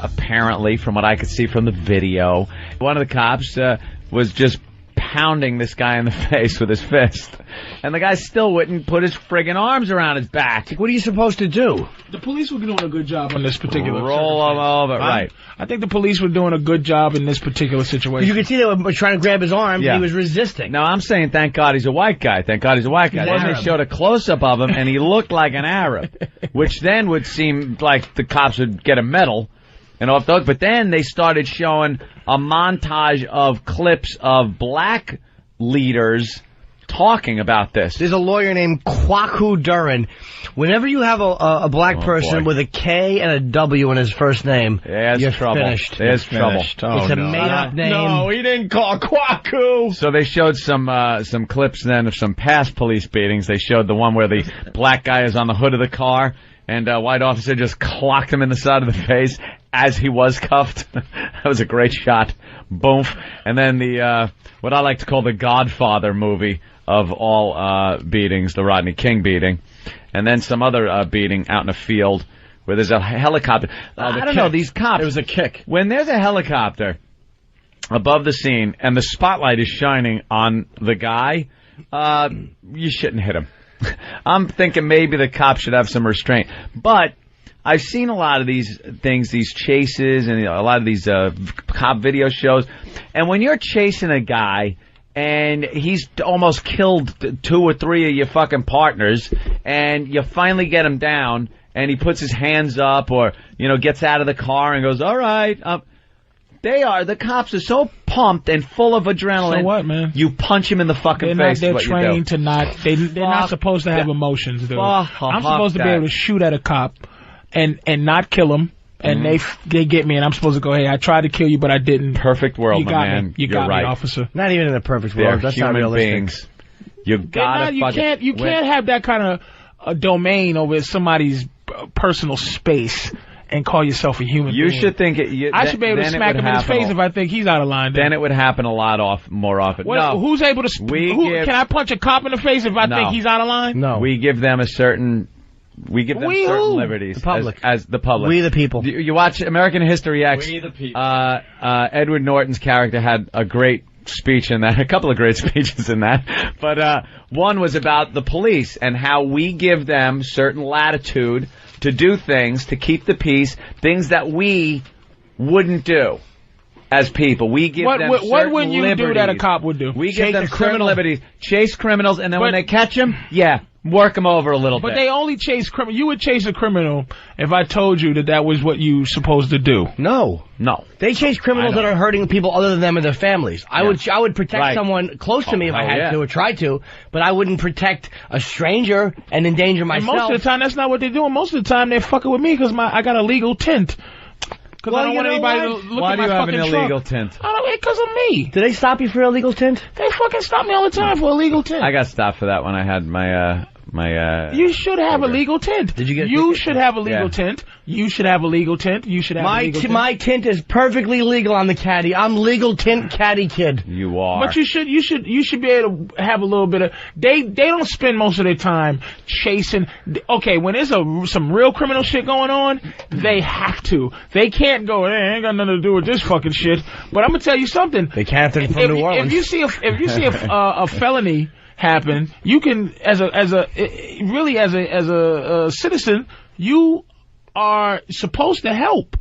apparently, from what I could see from the video. One of the cops was just pounding this guy in the face with his fist. And the guy still wouldn't put his friggin' arms around his back. What are you supposed to do? The police were doing a good job on this particular roll him over, right. I think the police were doing a good job in this particular situation. You could see they were trying to grab his arm, and he was resisting. No, I'm saying thank God he's a white guy. Thank God he's a white guy. Then they showed a close-up of him, and he looked like an Arab, which then would seem like the cops would get a medal. And off those, but then they started showing a montage of clips of black leaders talking about this. There's a lawyer named Kwaku Duran. Whenever you have a black person with a K and a W in his first name, you're finished. There's trouble. It's a made-up name. No, he didn't call Kwaku. So they showed some clips then of some past police beatings. They showed the one where the black guy is on the hood of the car, and a white officer just clocked him in the side of the face as he was cuffed. That was a great shot. Boom. And then the what I like to call the Godfather movie of all beatings, the Rodney King beating. And then some other beating out in a field where there's a helicopter. I don't know, these cops. It was a kick. When there's a helicopter above the scene and the spotlight is shining on the guy, you shouldn't hit him. I'm thinking maybe the cops should have some restraint. But I've seen a lot of these things, these chases, and a lot of these cop video shows. And when you're chasing a guy and he's almost killed 2 or 3 of your fucking partners, and you finally get him down, and he puts his hands up or, gets out of the car and goes, all right. The cops are so pumped and full of adrenaline. So what, man? You punch him in the fucking face. They're trained to not, they're not supposed to have emotions, dude. I'm supposed to be able to shoot at a cop and not kill him. And they get me, and I'm supposed to go, hey, I tried to kill you, but I didn't. Perfect world, my man. You got me, officer. Not even in a perfect world. That's not realistic. Beings. You can't have that kind of a domain over somebody's personal space and call yourself a human being. You should think I should be able to smack him in his face if I think he's out of line. Then it would happen a lot more often. No. Who's able to? Can I punch a cop in the face if I think he's out of line? No. We give them certain liberties. The public. As the public. We the people. You watch American History X. We the people. Edward Norton's character had a great speech in that, a couple of great speeches in that. But one was about the police and how we give them certain latitude to do things, to keep the peace, things that we wouldn't do as people. We give them certain liberties. What wouldn't you do that a cop would do? We give them certain liberties, chase criminals, and then when they catch them, work them over a little bit. But they only chase criminals. You would chase a criminal if I told you that was what you supposed to do. No. They chase criminals that are hurting people other than them and their families. I would protect someone close to me if I had to or tried to, but I wouldn't protect a stranger and endanger myself. And most of the time, that's not what they're doing. Most of the time, they're fucking with me because I got a legal tint. Because I don't want anybody to look at my fucking trunk. Why do you have an illegal tint? Because of me. Do they stop you for illegal tint? They fucking stop me all the time for illegal tint. I got stopped for that when I had my you should have a legal tint. Did you get? You should have a legal tint. You should have a legal tint. You should have a legal tint. My tint is perfectly legal on the caddy. I'm legal tint caddy kid. You are. But you should be able to have a little bit of. They don't spend most of their time chasing. Okay, when there's some real criminal shit going on, they have to. They can't go. Hey, ain't got nothing to do with this fucking shit. But I'm gonna tell you something. They can't from New Orleans. If you see a felony happen, you can as a citizen, you are supposed to help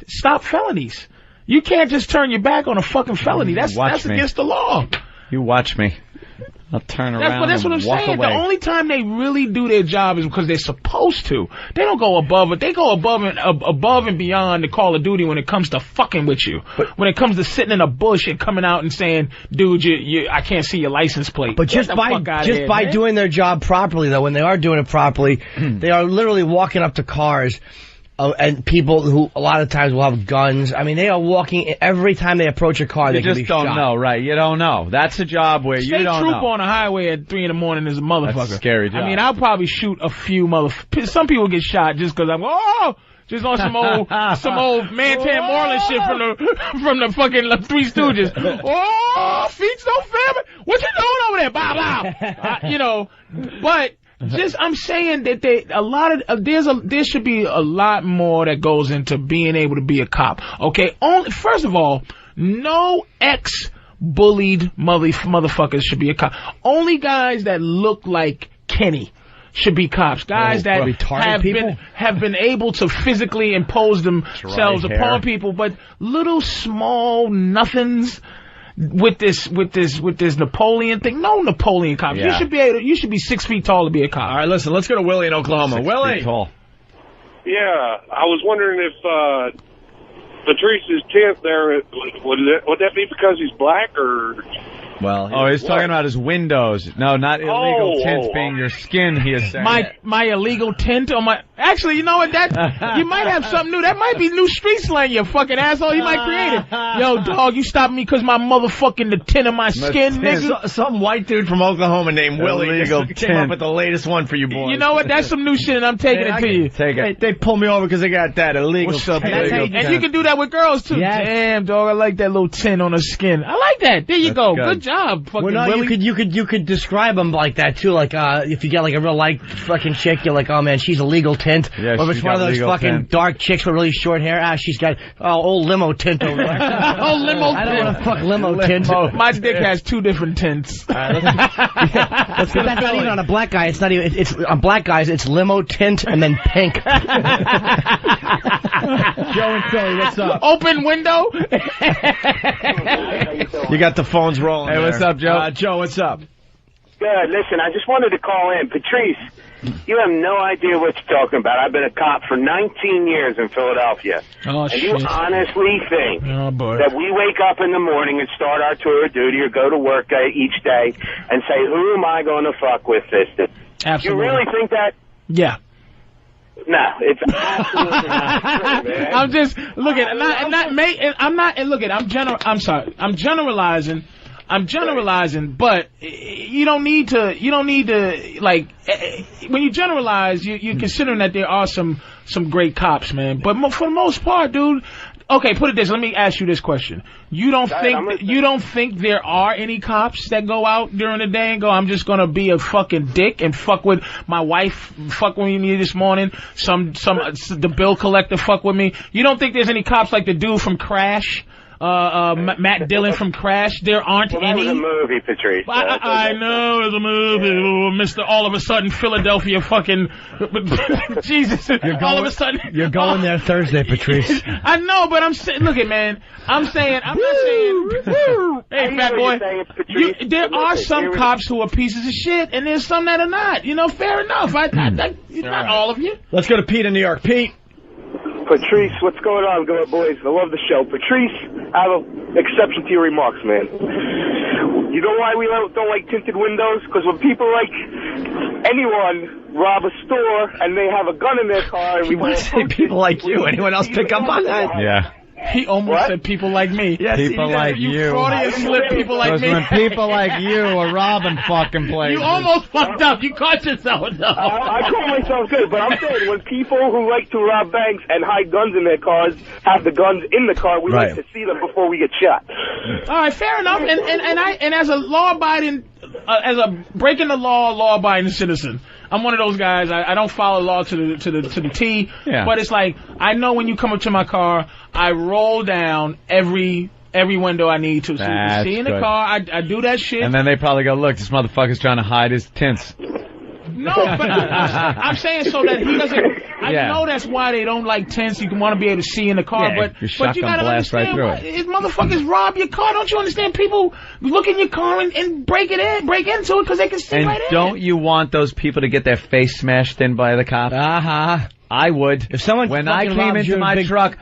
stop felonies. You can't just turn your back on a fucking felony. That's against the law. You watch me. I'll turn around. That's what I'm saying. Away. The only time they really do their job is because they're supposed to. They don't go above it. They go above and beyond the Call of Duty when it comes to fucking with you. But when it comes to sitting in a bush and coming out and saying, "Dude, I can't see your license plate." But just by doing their job properly, though, when they are doing it properly, they are literally walking up to cars. And people who a lot of times will have guns. I mean, they are walking every time they approach a car. They can be shot. You just don't know, right? You don't know. That's a job where you don't know. State trooper on a highway at 3 in the morning is a motherfucker. That's a scary job. I mean, I'll probably shoot a few motherfuckers. Some people get shot just because just on some old Mantan Moreland shit from the fucking Three Stooges. Oh, feet so family. What you doing over there? Blah blah. But I'm saying that there should be a lot more that goes into being able to be a cop. Okay, first of all, no ex-bullied motherfuckers should be a cop. Only guys that look like Kenny should be cops. Guys that have been able to physically impose themselves upon people, but little small nothings with this Napoleon thing. No Napoleon cops. Yeah. You should be 6 feet tall to be a cop. All right, listen, let's go to Willie in Oklahoma. Willie. Tall. Yeah, I was wondering if Patrice's tint there, would that be because he's black or? Well, he's talking about his windows. No, not illegal tints being your skin. He is saying my illegal tint on my. Actually, you know what? You might have something new. That might be new street slang. You fucking asshole. You might create it. Yo, dog, you stopped me because my motherfucking the tint of my skin, nigga. Some white dude from Oklahoma named Willie came up with the latest one for you boys. You know what? That's some new shit, and I'm taking it to you. Take it. They pulled me over because they got that illegal. What's up, and you can do that with girls too. Yes. Damn, dog, I like that little tint on her skin. I like that. There you go. Good job, fucking Willie. You could describe them like that too. Like if you get like a real light fucking chick, you're like, oh man, she's a legal tint. Yeah, or if it's one of those fucking dark chicks with really short hair, she's got old limo tint over there. Oh, limo tint. I don't want to fuck limo tint. My dick has 2 different tints. That's not even on a black guy. It's not even. It's on black guys. It's limo tint and then pink. Joe and Philly, what's up? Open window. You got the phones rolling. Hey, what's up, Joe? Joe, what's up? Good. Listen, I just wanted to call in. Patrice, you have no idea what you're talking about. I've been a cop for 19 years in Philadelphia. Oh, and you honestly think that we wake up in the morning and start our tour of duty or go to work each day and say, who am I going to fuck with this day? Absolutely. You really think that? Yeah. No, it's absolutely not true, man. I'm just I'm generalizing, but you don't need to like when you generalize, you're considering that there are some great cops, man. But for the most part, dude. Okay, put it this. Let me ask you this question. You don't think there are any cops that go out during the day and go, I'm just gonna be a fucking dick and fuck with my wife, fuck with me this morning, the bill collector fuck with me. You don't think there's any cops like the dude from Crash? Matt Dillon from Crash. There aren't any. That was a movie, Patrice. I know it was a movie. Mr. All of a sudden Philadelphia fucking Jesus. All of a sudden you're going there Thursday, Patrice. I know, but I'm saying, look it, man. I'm not saying. Hey, fat boy. There are some cops who are pieces of shit, and there's some that are not. You know, fair enough. Not all of you. Let's go to Pete in New York. Pete. Patrice, what's going on, good boys? I love the show. Patrice, I have an exception to your remarks, man. You know why we don't like tinted windows? Because when people like anyone rob a store and they have a gun in their car... You want to say people like you. Anyone else pick up on that? Yeah. He almost said people like me. Yes, people like you. Freudian slip, people like me. When people like you are robbing fucking places. You almost fucked up. You caught yourself. No. I call myself good, but I'm saying when people who like to rob banks and hide guns in their cars have the guns in the car, we like to see them before we get shot. All right, fair enough. And as a law-abiding, as a breaking the law-abiding citizen, I'm one of those guys. I don't follow law to the T. Yeah. But it's like I know when you come up to my car, I roll down every window I need to. So you can see in the car. I do that shit. And then they probably go, look, this motherfucker's trying to hide his tints. No, but I'm saying so that he doesn't. I know that's why they don't like tints. You want to be able to see in the car, but you gotta understand, if motherfuckers rob your car, don't you understand? People look in your car and break into it because they can see right in. And don't you want those people to get their face smashed in by the cops? I would. If someone when I came into my truck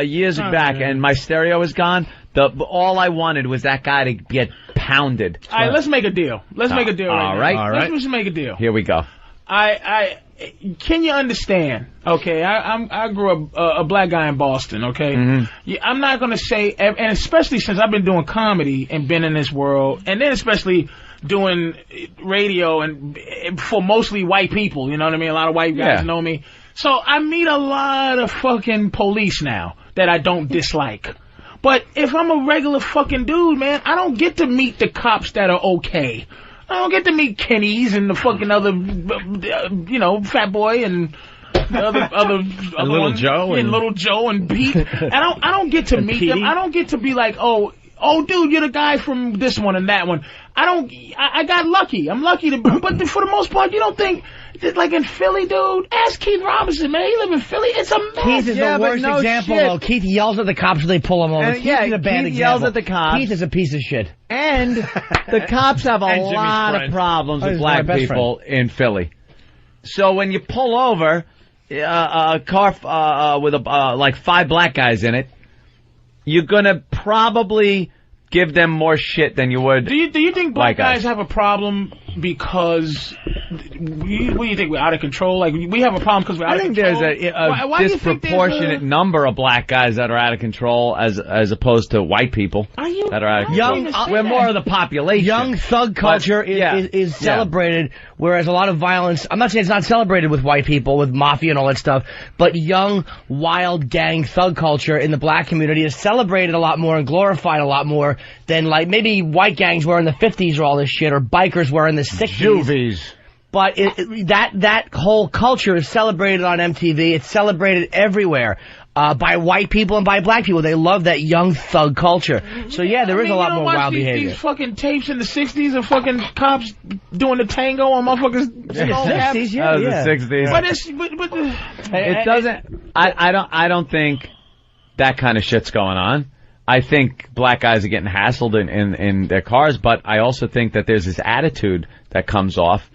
years back and my stereo was gone, all I wanted was that guy to get pounded. All right, let's make a deal. Let's make a deal. All right. Let's make a deal. Here we go. Can you understand? Okay, I grew up a black guy in Boston. Okay, I'm not gonna say, and especially since I've been doing comedy and been in this world, and then especially doing radio and for mostly white people. You know what I mean? A lot of white guys know me, so I meet a lot of fucking police now that I don't dislike. But if I'm a regular fucking dude, man, I don't get to meet the cops that are okay. I don't get to meet Kenny's and the fucking other, Fat Boy and the other Little ones. Joe Yeah, and Little Joe and Pete. I don't get to meet them. I don't get to be like, oh, dude, you're the guy from this one and that one. I got lucky. I'm lucky to, but for the most part, you don't think, like in Philly, dude, ask Keith Robinson, man. He live in Philly. It's a mess. Keith is the worst example, though. Keith yells at the cops when they pull him over. Keith is a bad example. Yells at the cops. Keith is a piece of shit. And the cops have a lot of problems with black people in Philly. So when you pull over a car with like 5 black guys in it, you're gonna probably give them more shit than you would. Do you think black guys have a problem because what do you think, we're out of control? Like, we have a problem because we're out of control? I think there's a disproportionate number of black guys that are out of control as opposed to white people that are out of control. We're more of the population. Young thug culture is celebrated, whereas a lot of violence, I'm not saying it's not celebrated with white people, with mafia and all that stuff, but young, wild gang thug culture in the black community is celebrated a lot more and glorified a lot more than, like, maybe white gangs were in the 50s or all this shit, or bikers were in the 60s. Juvies. But that whole culture is celebrated on MTV. It's celebrated everywhere by white people and by black people. They love that young thug culture. So yeah, there is a lot more wild behavior. These fucking tapes in the 60s of fucking cops doing the tango on motherfuckers. The 60s, yeah. The 60s. But it doesn't. I don't think that kind of shit's going on. I think black guys are getting hassled in their cars, but I also think that there's this attitude that comes off.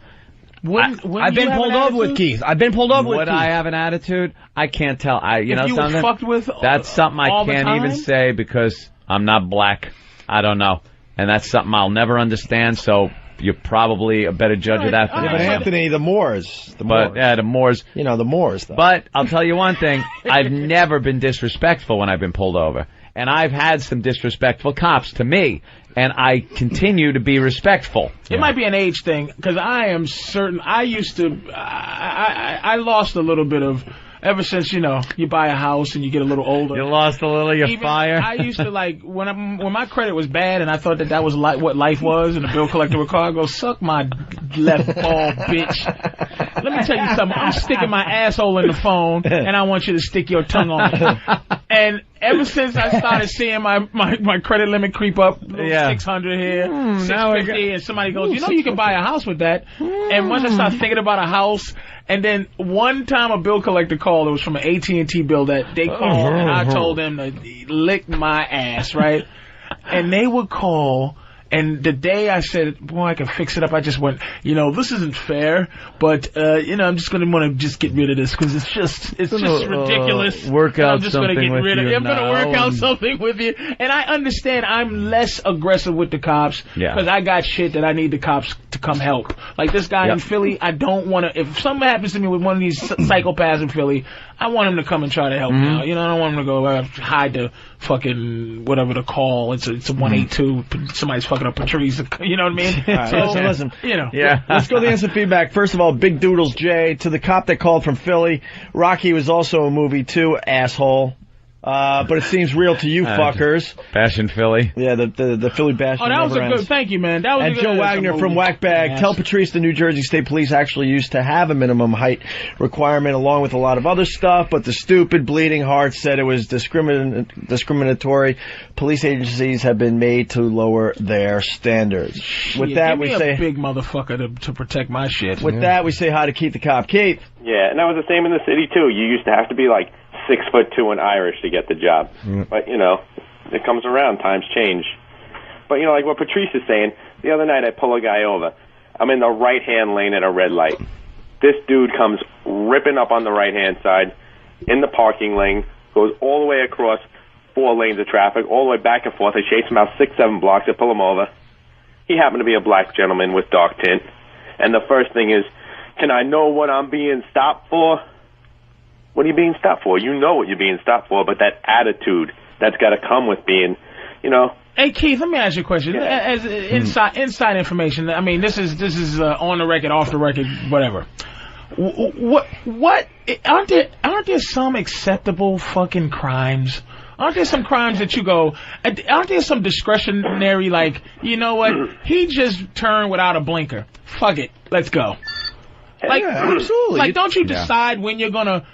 I've been pulled over with Keith. I've been pulled over with Keith. Would I have an attitude? I can't tell. You know something? Fucked with that's something I can't even say because I'm not black. I don't know. And that's something I'll never understand, so you're probably a better judge of that. Yeah, but Anthony, the Moors. The Moors. You know, the Moors, though. But I'll tell you one thing. I've never been disrespectful when I've been pulled over. And I've had some disrespectful cops to me, and I continue to be respectful. It might be an age thing, because I am certain, I lost a little bit of, ever since, you buy a house and you get a little older. You lost a little of your fire? I used to, like, when my credit was bad and I thought that was what life was, and the bill collector would call, I go, suck my left ball, bitch. Let me tell you something. I'm sticking my asshole in the phone, and I want you to stick your tongue on it. And ever since I started seeing my credit limit creep up, 600 here, 650, and somebody goes, you can buy a house with that. And once I started thinking about a house, and then one time a bill collector called, it was from an AT&T bill that they called, and I told them to lick my ass, right? And they would call. And the day I said, boy, I can fix it up, I just went, this isn't fair, but, I'm just going to want to just get rid of this because it's just ridiculous. Work out I'm just something gonna get with rid of you it. I'm going to work out and... something with you. And I understand I'm less aggressive with the cops because I got shit that I need the cops to come help. Like this guy in Philly, I don't want to, if something happens to me with one of these psychopaths in Philly, I want him to come and try to help me out. I don't want him to go hide the fucking, whatever the call. It's a 182. Somebody's fucking up Patrice. You know what I mean? Right, so, listen. Let's go to the instant feedback. First of all, Big Doodles J, to the cop that called from Philly. Rocky was also a movie too, asshole. But it seems real to you fuckers. Bashing Philly. Yeah, the Philly bashing. Oh, that was a good. Thank you, man. That was and a good. Joe Wagner from Whackbag. Tell Patrice the New Jersey State Police actually used to have a minimum height requirement along with a lot of other stuff, but the stupid bleeding heart said it was discriminatory. Police agencies have been made to lower their standards. With that, we say a big motherfucker to protect my shit. With that, we say hi to Keith the Cop. Keith. Yeah, and that was the same in the city too. You used to have to be like 6'2" and Irish to get the job. But, it comes around. Times change. But, like what Patrice is saying, the other night I pull a guy over. I'm in the right-hand lane at a red light. This dude comes ripping up on the right-hand side in the parking lane, goes all the way across 4 lanes of traffic, all the way back and forth. I chase him out 6-7 blocks. I pull him over. He happened to be a black gentleman with dark tint. And the first thing is, can I know what I'm being stopped for? What are you being stopped for? You know what you're being stopped for, but that attitude that's got to come with being, Hey Keith, let me ask you a question. As inside information, I mean, this is on the record, off the record, whatever. What? Aren't there some acceptable fucking crimes? Aren't there some crimes that you go? Aren't there some discretionary, like, you know what? He just turned without a blinker. Fuck it, let's go. Like, absolutely. Like, don't you decide when you're gonna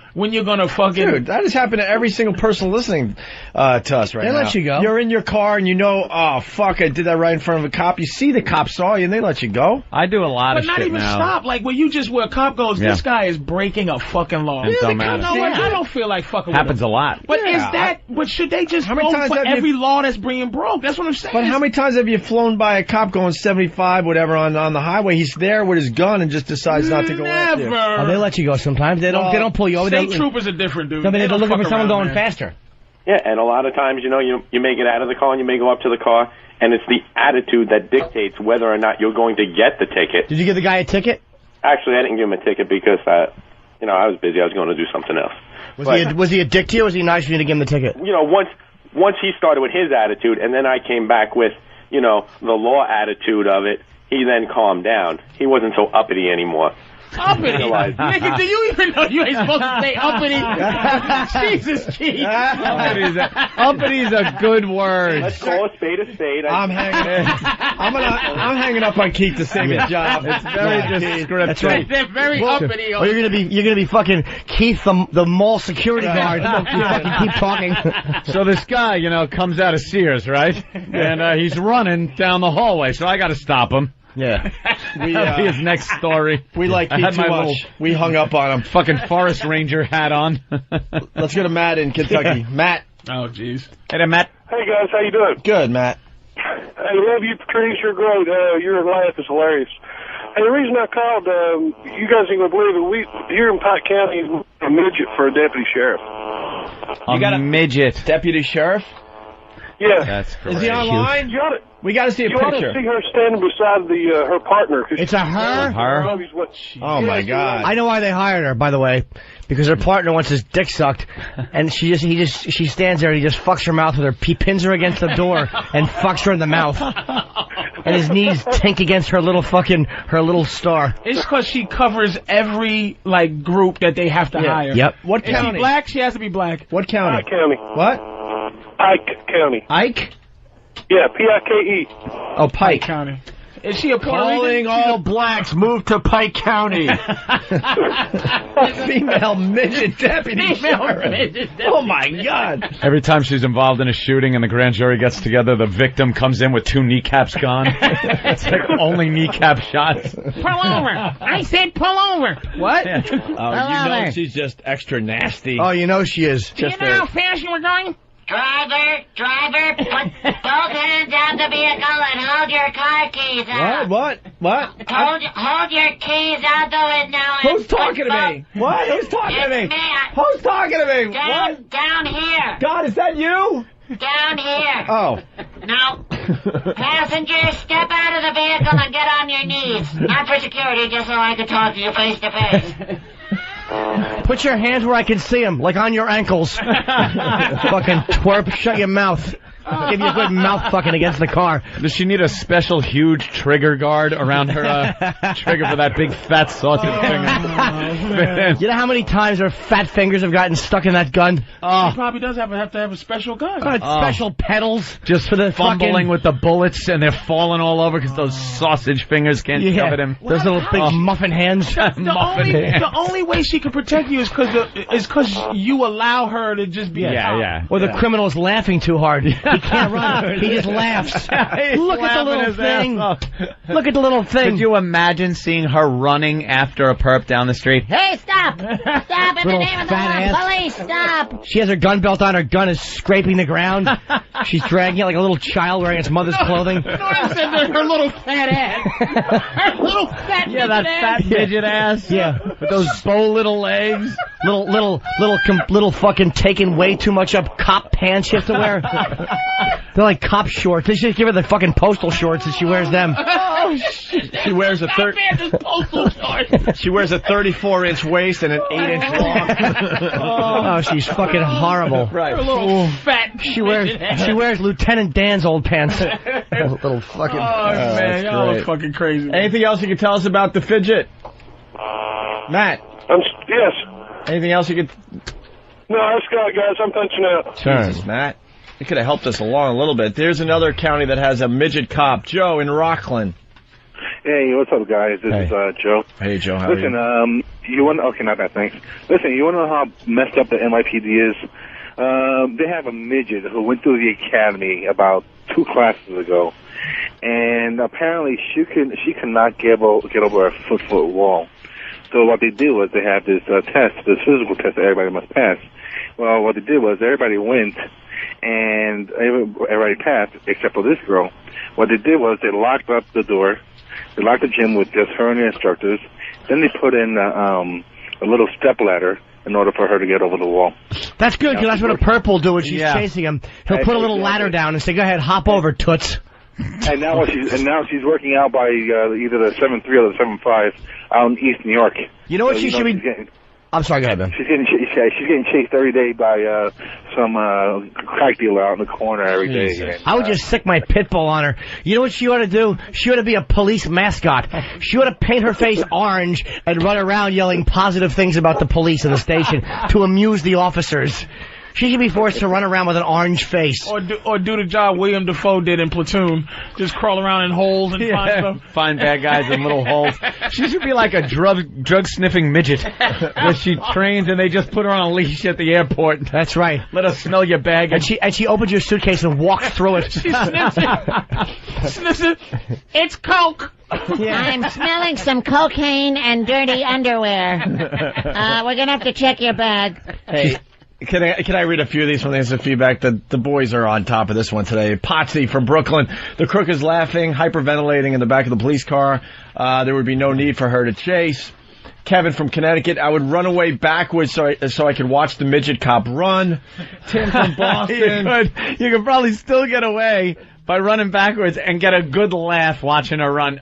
fucking... Dude, that has happened to every single person listening to us right now. They let you go. You're in your car and you know, oh, fuck, I did that right in front of a cop. You see the cop saw you and they let you go. I do a lot of shit now. But not even stop. Like, where a cop goes, this guy is breaking a fucking law. And don't matter. You know what? I don't feel like fucking Happens with him. a lot. But but should they just go for every law that's being broke? That's what I'm saying. But how many times have you flown by a cop going 75, whatever, on the highway? He's there with his gun and just decides not to go after you. Oh, they let you go sometimes. They don't pull you over. State troopers are different, dude. No, but they're looking for someone going faster. Yeah, and a lot of times, you know, you may get out of the car and you may go up to the car, and it's the attitude that dictates whether or not you're going to get the ticket. Did you give the guy a ticket? Actually, I didn't give him a ticket because, I was busy. I was going to do something else. Was he a dick to you, or was he nice for you to give him the ticket? You know, once he started with his attitude, and then I came back with, you know, the law attitude of it, he then calmed down. He wasn't so uppity anymore. Uppity? Nigga, do you even know you ain't supposed to say uppity? Jesus, Keith. Uppity is a good word. Let's call a spade a spade. I'm hanging up on Keith to save his job. It's very descriptive. That's right. They're very uppity. Or you're gonna be fucking Keith, the mall security guard. You fucking keep talking. So this guy, you know, comes out of Sears, right? And he's running down the hallway, so I got to stop him. Yeah. That'll be his next story. We like Keith too much. We hung up on him. Fucking Forest Ranger hat on. Let's go to Matt in Kentucky. Matt. Oh, jeez. Hey there, Matt. Hey, guys, how you doing? Good, Matt. I love you, Patrice. You're great. Your laugh is hilarious. And the reason I called, you guys ain't going to believe it, we here in Pike County, a midget for a deputy sheriff. You got a midget. Deputy sheriff? Yeah. That's great. Is he online? We got to see a You ought picture. to see her standing beside her partner. It's a her? Her? Oh, my God. I know why they hired her, by the way. Because her partner wants his dick sucked, and she stands there and he just fucks her mouth with her. He pins her against the door and fucks her in the mouth. And his knees tink against her little star. It's because she covers every, like, group that they have to hire. Yep. What Is county? she black? She has to be black. What county? Pike County. What? Pike County. Ike? Yeah, P-I-K-E. Oh, Pike. County. Is she a Puerto Calling Rican? all blacks, move to Pike County. Female midget deputy sheriff. Oh, my God. Every time she's involved in a shooting and the grand jury gets together, the victim comes in with 2 kneecaps gone. It's like only kneecap shots. Pull over. I said pull over. What? Yeah. Oh, you know she's just extra nasty. Oh, you know she is. Do you know how fast you were going? Driver, put both hands out the vehicle and hold your car keys out. What? Hold your keys out the window. Who's talking to me? What? Who's talking to me? Who's talking to me? What? Down here. God, is that you? Down here. Oh. No. Passengers, step out of the vehicle and get on your knees. Not for security, just so I can talk to you face to face. Put your hands where I can see them, like on your ankles. Fucking twerp, shut your mouth. Give you a good mouth fucking against the car. Does she need a special huge trigger guard around her trigger for that big fat sausage finger? You know how many times her fat fingers have gotten stuck in that gun? She probably does have to have a special gun. Special pedals just for the fumbling fucking... with the bullets and they're falling all over because those sausage fingers can't cover them. Those little big muffin hands. The only way she can protect you is because you allow her to just be a cop. Or the criminal's laughing too hard. He can't run. He just laughs. Look at the little thing. Look at the little thing. Could you imagine seeing her running after a perp down the street? Hey, stop! Stop in the name of the law. Police, stop! She has her gun belt on. Her gun is scraping the ground. She's dragging it like a little child wearing its mother's clothing. No, I said her little fat ass. Her little fat midget that ass. fat midget ass. Yeah. With those bow little legs. Little fucking taking way too much up cop pants she has to wear. They're like cop shorts. They should give her the fucking postal shorts and she wears them. Oh, shit. She wears a postal shorts. She wears a 34-inch waist and an 8-inch long. Oh, she's fucking horrible. Her little fat She wears Lieutenant Dan's old pants. Little fucking... Oh, man, y'all are fucking crazy. Anything else you can tell us about the fidget? Matt. Yes. Anything else you could... No, that's Scott, guys. I'm punching out. Jesus, Matt. It could have helped us along a little bit. There's another county that has a midget cop. Joe in Rockland. Hey, what's up, guys? This is Joe. Hey, Joe. How are you? Listen, you want? Okay, not bad, thanks. Listen, you want to know how messed up the NYPD is? They have a midget who went through the academy about 2 classes ago, and apparently she could not get over a 4-foot wall. So what they did was they have this test, this physical test that everybody must pass. Well, what they did was everybody went, and everybody passed except for this girl. What they did was they locked up the door. They locked the gym with just her and the instructors. Then they put in a little step ladder in order for her to get over the wall. That's good, because that's what a perp will do when she's chasing him. He'll put a little ladder down and say, "Go ahead, hop over, toots." And now she's working out by either the 7-3 or the 7-5 out in East New York. You know what she should be... I'm sorry, go ahead, Ben. She's getting chased every day by some crack dealer out in the corner every day. And, I would just stick my pit bull on her. You know what she ought to do? She ought to be a police mascot. She ought to paint her face orange and run around yelling positive things about the police in the station to amuse the officers. She should be forced to run around with an orange face. Or do the job William Dafoe did in Platoon. Just crawl around in holes and find stuff. Find bad guys in little holes. She should be like a drug-sniffing midget that she trains, and they just put her on a leash at the airport. That's right. Let her smell your bag. And she opens your suitcase and walks through it. She sniffs it. Sniffs it. It's Coke. Yeah. I'm smelling some cocaine and dirty underwear. We're going to have to check your bag. Hey. Can I read a few of these from the instant feedback? The boys are on top of this one today. Potsy from Brooklyn. The crook is laughing, hyperventilating in the back of the police car. There would be no need for her to chase. Kevin from Connecticut. I would run away backwards so I could watch the midget cop run. Tim from Boston. You could probably still get away by running backwards and get a good laugh watching her run.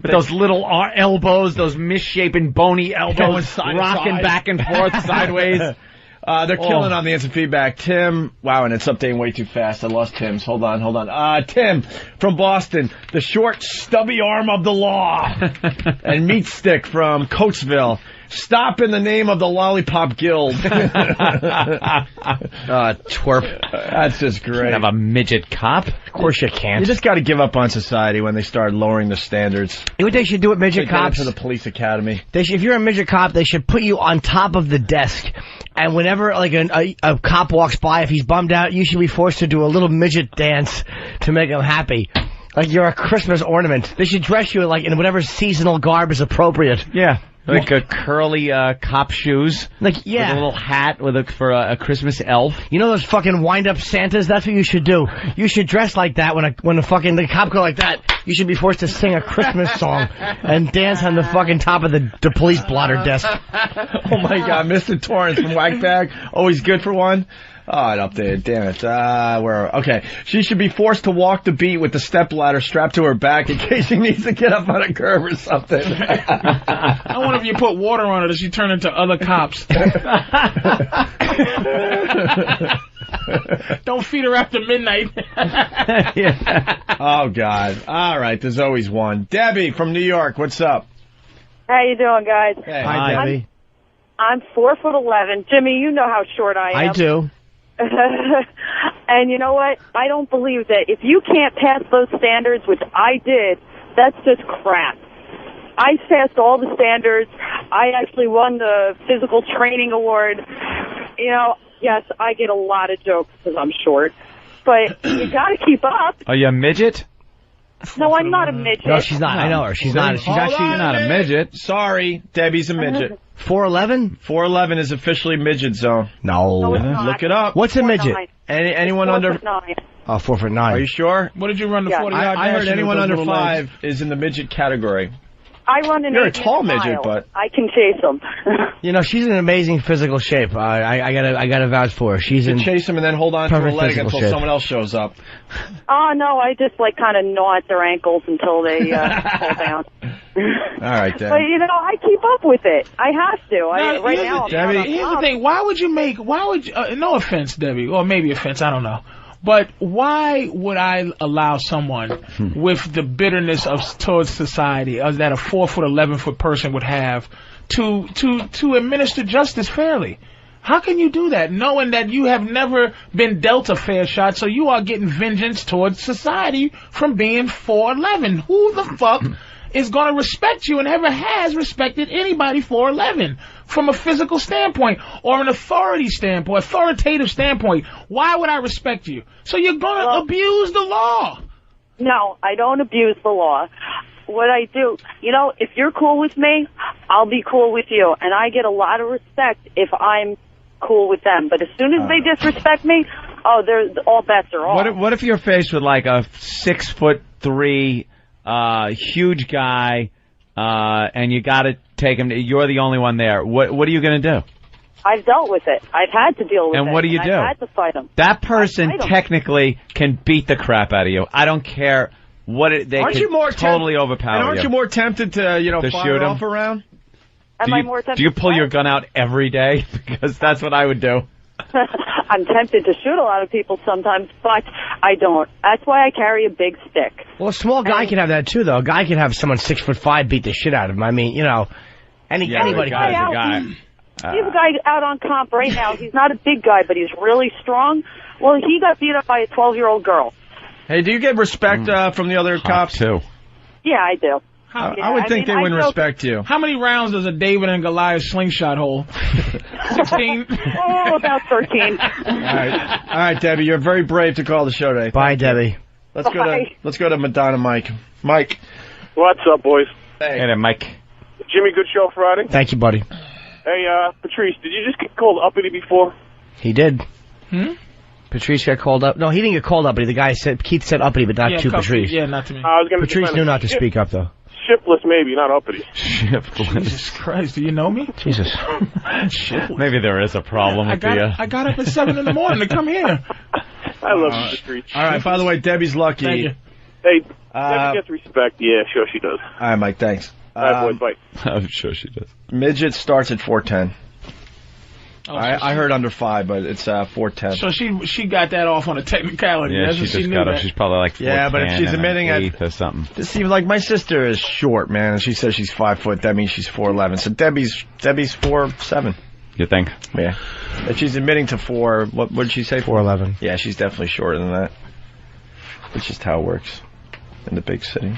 With those little elbows, those misshapen bony elbows, rocking back and forth sideways. They're killing on the instant feedback. Tim, wow, and it's updating way too fast. I lost Tim's. Hold on. Tim from Boston, the short, stubby arm of the law. And Meat Stick from Coatesville. Stop in the name of the Lollipop Guild. Twerp. That's just great. You have a midget cop? Of course you can't. You just got to give up on society when they start lowering the standards. You know what they should do with midget cops? To the police academy. If you're a midget cop, they should put you on top of the desk. And whenever like a cop walks by, if he's bummed out, you should be forced to do a little midget dance to make him happy. Like you're a Christmas ornament. They should dress you like in whatever seasonal garb is appropriate. Yeah. Like a curly cop shoes. Like, yeah. With a little hat for a Christmas elf. You know those fucking wind-up Santas? That's what you should do. You should dress like that when the cop go like that. You should be forced to sing a Christmas song and dance on the fucking top of the police blotter desk. Oh my God, Mr. Torrance from Whackbag. Always good for one. Oh, it updated. Damn it. Okay. She should be forced to walk the beat with the stepladder strapped to her back in case she needs to get up on a curb or something. I wonder if you put water on her, does she turn into other cops? Don't feed her after midnight. Yeah. Oh, God. All right. There's always one. Debbie from New York. What's up? How you doing, guys? Hey. Hi, Debbie. I'm 4'11". Jimmy, you know how short I am. I do. And you know what? I don't believe that if you can't pass those standards, which I did, that's just crap. I passed all the standards. I actually won the physical training award. You know, yes, I get a lot of jokes because I'm short, but you got to keep up. Are you a midget? No, I'm not a midget. No, she's not. I know her. She's not. She's actually not a midget. Sorry, Debbie's a midget. 4'11"? 4'11" is officially midget zone. No, it's not. Look it up. What's a midget? Anyone under... 4'9". Oh, 4'9". Are you sure? What did you run the 40-yard dash? I heard anyone with under those little 5 legs? is in the midget category. I run an You're a 8-minute tall midget, mile. but... I can chase them. You know, she's in amazing physical shape. I gotta vouch for her. She's in chase him and then hold on to her perfect leg physical until shape. someone else shows up. Oh, no, I just, kind of gnaw at their ankles until they fall down. All right, then. But, you know, I keep up with it. I have to. Right now, Debbie, here's the thing. Why would you no offense, Debbie, or maybe offense, I don't know. But why would I allow someone with the bitterness towards society as that a 4'11" person would have to administer justice fairly? How can you do that knowing that you have never been dealt a fair shot, so you are getting vengeance towards society from being 4'11"? Who the fuck is going to respect you and ever has respected anybody 4'11" from a physical standpoint or an authoritative standpoint? Why would I respect you? So you're going to abuse the law. No, I don't abuse the law. What I do, if you're cool with me, I'll be cool with you. And I get a lot of respect if I'm cool with them. But as soon as they disrespect me, all bets are off. What if you're faced with like a 6'3" huge guy, and you got to take him? You're the only one there. What are you going to do? I've dealt with it. I've had to deal with it. And what do you do? I've had to fight him. That person technically can beat the crap out of you. I don't care what they aren't can you more totally overpower and aren't you more tempted to fire off around? Am I more tempted? Do you pull your gun out every day? Because that's what I would do. I'm tempted to shoot a lot of people sometimes, but I don't. That's why I carry a big stick. Well, a small guy can have that too, though. A guy can have someone 6'5" beat the shit out of him. I mean, anybody. Guy's a guy. He's a guy out on comp right now. He's not a big guy, but he's really strong. Well, he got beat up by a 12-year-old girl. Hey, do you get respect from the other cops too? Yeah, I do. I would think they wouldn't respect you. How many rounds does a David and Goliath slingshot hold? 16? Oh, about 13. All right, Debbie, you're very brave to call the show today. Bye, Debbie. Let's go to Madonna Mike. Mike. What's up, boys? Hey there, Mike. Jimmy, good show Friday. Thank you, buddy. Hey, Patrice, did you just get called uppity before? He did. Patrice got called up. No, he didn't get called uppity. The guy said, Keith said uppity, but not to Patrice. Yeah, not to me. Patrice knew not to speak up, though. Shiftless, maybe, not uppity. Shiftless. Jesus Christ, do you know me? Jesus. Maybe there is a problem with I got up at 7 in the morning to come here. I love you, Patrice. All right, by the way, Debbie's lucky. Thank you. Hey, Debbie gets respect. Yeah, sure she does. All right, Mike, thanks. All right, boys, bye. I'm sure she does. Midget starts at 410. I heard under 5, but it's 410. So she got that off on a technicality. Yeah, she just got her. She's probably like 4'10", yeah, but if she's admitting it or something. This seems like my sister is short, man, and she says she's 5 foot. That means she's 4'11". So Debbie's 4'7". You think? Yeah. If she's admitting to 4, what did she say? 4'11". Yeah, she's definitely shorter than that. It's just how it works in the big city.